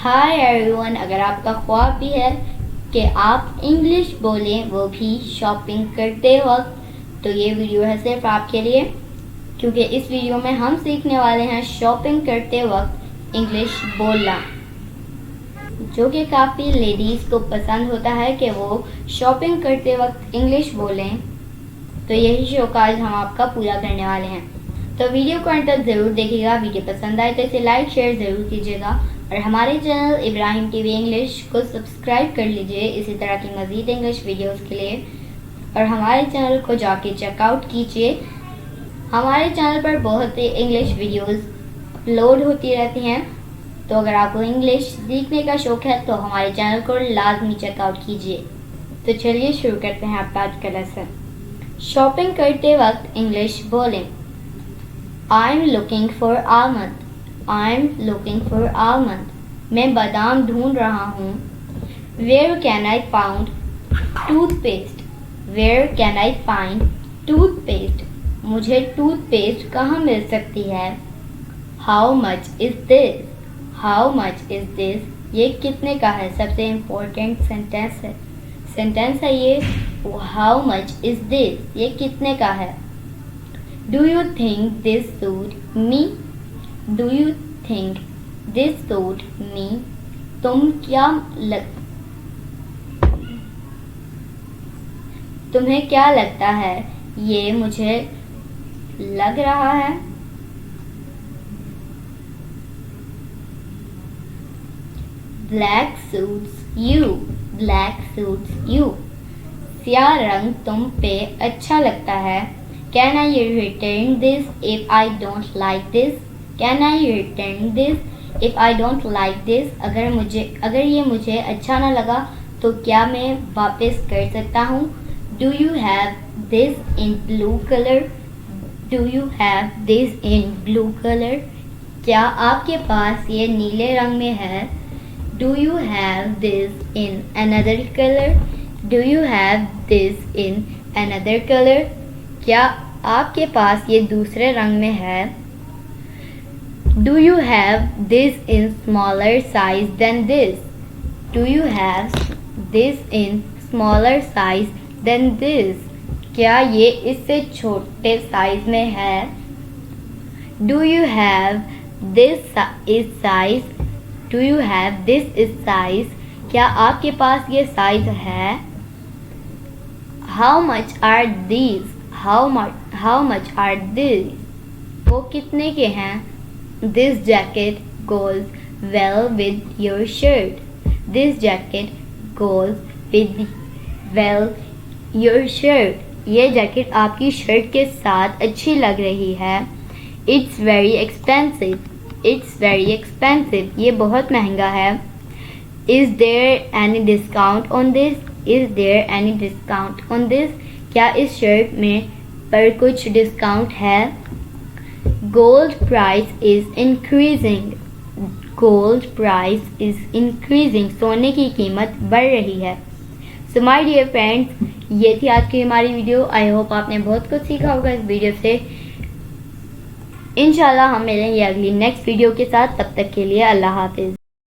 Hi everyone, अगर आपका ख्वाब भी है कि आप इंग्लिश बोलें वो भी शॉपिंग करते वक्त, तो ये वीडियो है सिर्फ आपके लिए, क्योंकि इस वीडियो में हम सीखने वाले हैं शॉपिंग करते वक्त इंग्लिश बोलना, जो कि काफ़ी लेडीज़ को पसंद होता है कि वो शॉपिंग करते वक्त इंग्लिश बोलें। तो यही शौक आज हम आपका पूरा करने वाले हैं। तो वीडियो को अंत तक ज़रूर देखिएगा। वीडियो पसंद आए तो इसे लाइक शेयर ज़रूर कीजिएगा और हमारे चैनल इब्राहिम टीवी इंग्लिश को सब्सक्राइब कर लीजिए इसी तरह की मज़ीद इंग्लिश वीडियोस के लिए, और हमारे चैनल को जाके चेकआउट कीजिए। हमारे चैनल पर बहुत ही इंग्लिश वीडियोस अपलोड होती रहती हैं, तो अगर आपको इंग्लिश सीखने का शौक़ है तो हमारे चैनल को लाजमी चेकआउट कीजिए। तो चलिए शुरू करते हैं आपका आज का लेसन। शॉपिंग करते वक्त इंग्लिश बोलें। I'm looking for almond. I'm looking for almond. मैं बादाम ढूंढ रहा हूँ। Where can I find toothpaste? Where can I find toothpaste? मुझे टूथपेस्ट कहाँ मिल सकती है? How much is this? How much is this? ये कितने का है? सबसे इम्पोर्टेंट सेंटेंस है ये। How much is this? ये कितने का है? Do you think this suit me? Do you think this suit me? तुम्हें क्या लगता है ये मुझे लग रहा है? Black suits you. Black suits you. स्याह रंग तुम पे अच्छा लगता है। Can I return this if I don't like this? Can I return this if I don't like this? अगर ये मुझे अच्छा ना लगा तो क्या मैं वापस कर सकता हूँ? Do you have this in blue color? Do you have this in blue color? क्या आपके पास ये नीले रंग में है? Do you have this in another color? Do you have this in another color? क्या आपके पास ये दूसरे रंग में है? Do you have this in smaller size than this? Do you have this in smaller size than this? क्या ये इससे छोटे साइज में है? Do you have this is size? Do you have this is size? क्या आपके पास ये size है? How much are these? How much are these? वो कितने के हैं? This jacket goes well with your shirt. This jacket goes well your shirt. ये jacket आपकी शर्ट के साथ अच्छी लग रही है। It's very expensive. It's very expensive. ये बहुत महंगा है। Is there any discount on this? Is there any discount on this? क्या इस शर्ट में पर कुछ डिस्काउंट है? Gold price is increasing. Gold price is increasing. सोने की कीमत बढ़ रही है। So my dear friends, ये थी आज की हमारी वीडियो। आई होप आपने बहुत कुछ सीखा होगा इस वीडियो से। इंशाल्लाह हम मिलेंगे अगली नेक्स्ट वीडियो के साथ। तब तक के लिए अल्लाह हाफिज।